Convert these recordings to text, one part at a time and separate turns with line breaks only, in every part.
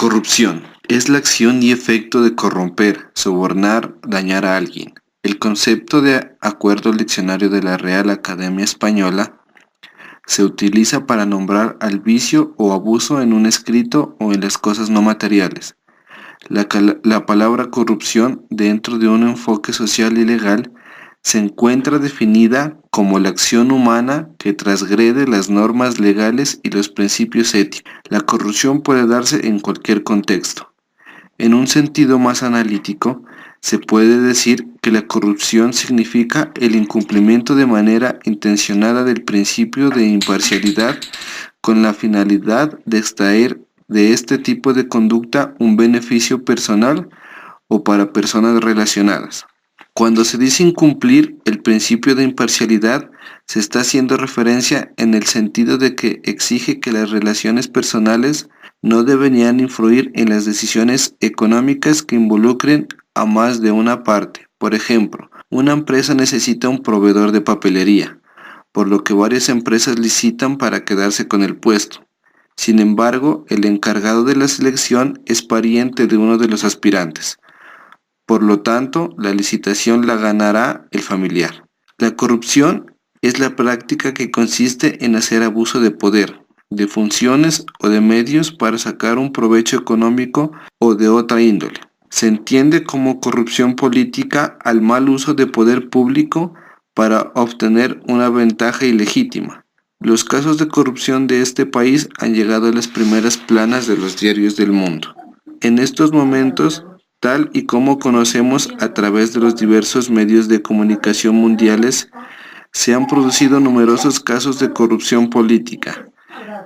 Corrupción es la acción y efecto de corromper, sobornar, dañar a alguien. El concepto, de acuerdo al diccionario de la Real Academia Española, se utiliza para nombrar al vicio o abuso en un escrito o en las cosas no materiales. La palabra corrupción, dentro de un enfoque social y legal, se encuentra definida como la acción humana que transgrede las normas legales y los principios éticos. La corrupción puede darse en cualquier contexto. En un sentido más analítico, se puede decir que la corrupción significa el incumplimiento de manera intencionada del principio de imparcialidad con la finalidad de extraer de este tipo de conducta un beneficio personal o para personas relacionadas. Cuando se dice incumplir el principio de imparcialidad, se está haciendo referencia en el sentido de que exige que las relaciones personales no deberían influir en las decisiones económicas que involucren a más de una parte. Por ejemplo, una empresa necesita un proveedor de papelería, por lo que varias empresas licitan para quedarse con el puesto. Sin embargo, el encargado de la selección es pariente de uno de los aspirantes. Por lo tanto, la licitación la ganará el familiar. La corrupción es la práctica que consiste en hacer abuso de poder, de funciones o de medios para sacar un provecho económico o de otra índole. Se entiende como corrupción política al mal uso de poder público para obtener una ventaja ilegítima. Los casos de corrupción de este país han llegado a las primeras planas de los diarios del mundo. En estos momentos, tal y como conocemos a través de los diversos medios de comunicación mundiales, se han producido numerosos casos de corrupción política.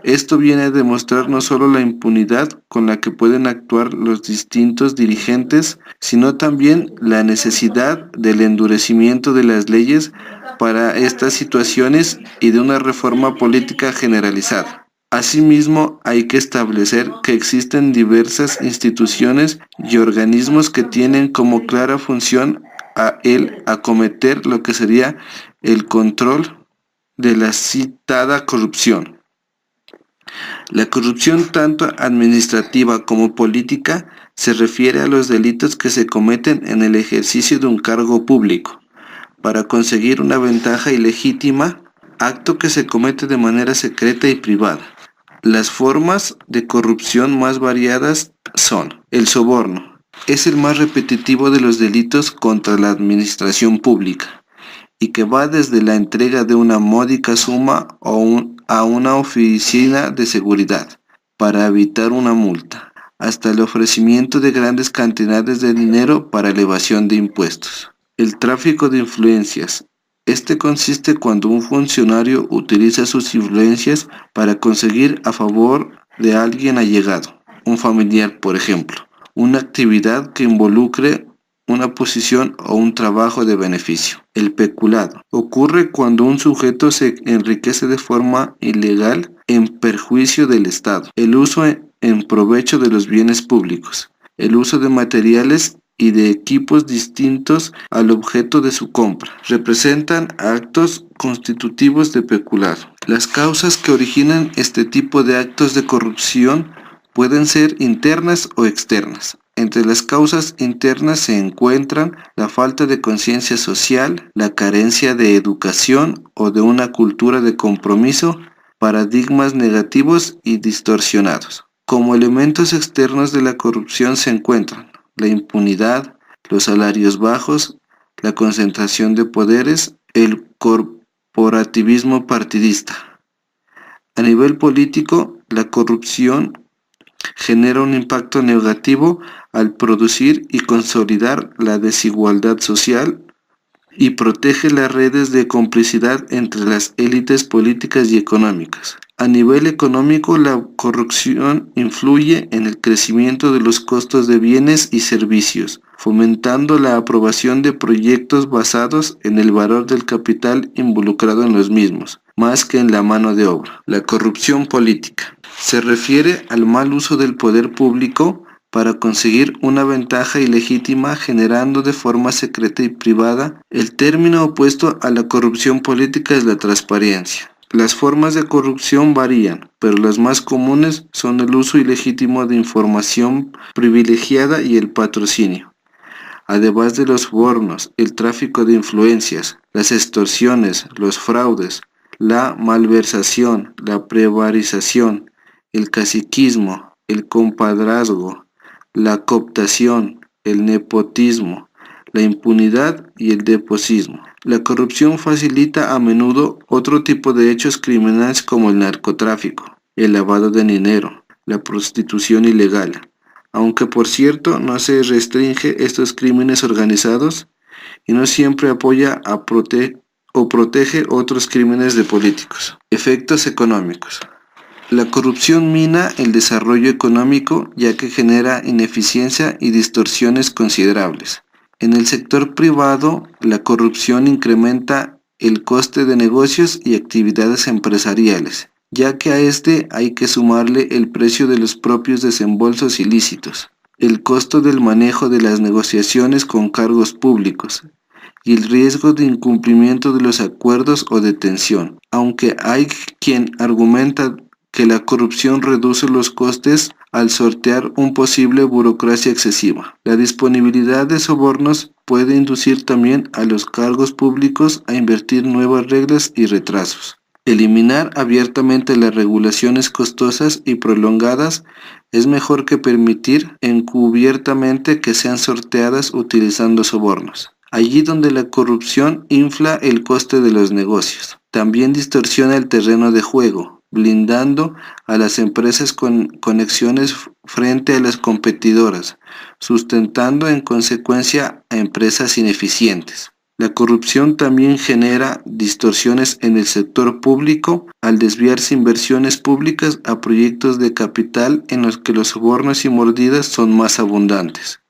Esto viene a demostrar no solo la impunidad con la que pueden actuar los distintos dirigentes, sino también la necesidad del endurecimiento de las leyes para estas situaciones y de una reforma política generalizada. Asimismo, hay que establecer que existen diversas instituciones y organismos que tienen como clara función el acometer lo que sería el control de la citada corrupción. La corrupción tanto administrativa como política se refiere a los delitos que se cometen en el ejercicio de un cargo público para conseguir una ventaja ilegítima, acto que se comete de manera secreta y privada. Las formas de corrupción más variadas son el soborno. Es el más repetitivo de los delitos contra la administración pública y que va desde la entrega de una módica suma a una oficina de seguridad para evitar una multa, hasta el ofrecimiento de grandes cantidades de dinero para elevación de impuestos. El tráfico de influencias. Este consiste cuando un funcionario utiliza sus influencias para conseguir a favor de alguien allegado, un familiar, por ejemplo, una actividad que involucre una posición o un trabajo de beneficio. El peculado. Ocurre cuando un sujeto se enriquece de forma ilegal en perjuicio del Estado. El uso en provecho de los bienes públicos. El uso de materiales y de equipos distintos al objeto de su compra. Representan actos constitutivos de peculado. Las causas que originan este tipo de actos de corrupción pueden ser internas o externas. Entre las causas internas se encuentran la falta de conciencia social, la carencia de educación o de una cultura de compromiso, paradigmas negativos y distorsionados. Como elementos externos de la corrupción se encuentran la impunidad, los salarios bajos, la concentración de poderes, el corporativismo partidista. A nivel político, la corrupción genera un impacto negativo al producir y consolidar la desigualdad social y protege las redes de complicidad entre las élites políticas y económicas. A nivel económico, la corrupción influye en el crecimiento de los costos de bienes y servicios, fomentando la aprobación de proyectos basados en el valor del capital involucrado en los mismos, más que en la mano de obra. La corrupción política se refiere al mal uso del poder público para conseguir una ventaja ilegítima generando de forma secreta y privada. El término opuesto a la corrupción política es la transparencia. Las formas de corrupción varían, pero las más comunes son el uso ilegítimo de información privilegiada y el patrocinio. Además de los sobornos, el tráfico de influencias, las extorsiones, los fraudes, la malversación, la prevaricación, el caciquismo, el compadrazgo, la cooptación, el nepotismo, la impunidad y el deposismo. La corrupción facilita a menudo otro tipo de hechos criminales como el narcotráfico, el lavado de dinero, la prostitución ilegal, aunque por cierto no se restringe estos crímenes organizados y no siempre apoya o protege otros crímenes de políticos. Efectos económicos. La corrupción mina el desarrollo económico ya que genera ineficiencia y distorsiones considerables. En el sector privado, la corrupción incrementa el coste de negocios y actividades empresariales, ya que a este hay que sumarle el precio de los propios desembolsos ilícitos, el costo del manejo de las negociaciones con cargos públicos y el riesgo de incumplimiento de los acuerdos o detención. Aunque hay quien argumenta que la corrupción reduce los costes al sortear un posible burocracia excesiva. La disponibilidad de sobornos puede inducir también a los cargos públicos a invertir nuevas reglas y retrasos. Eliminar abiertamente las regulaciones costosas y prolongadas es mejor que permitir encubiertamente que sean sorteadas utilizando sobornos. Allí donde la corrupción infla el coste de los negocios. También distorsiona el terreno de juego, blindando a las empresas con conexiones frente a las competidoras, sustentando en consecuencia a empresas ineficientes. La corrupción también genera distorsiones en el sector público al desviarse inversiones públicas a proyectos de capital en los que los sobornos y mordidas son más abundantes.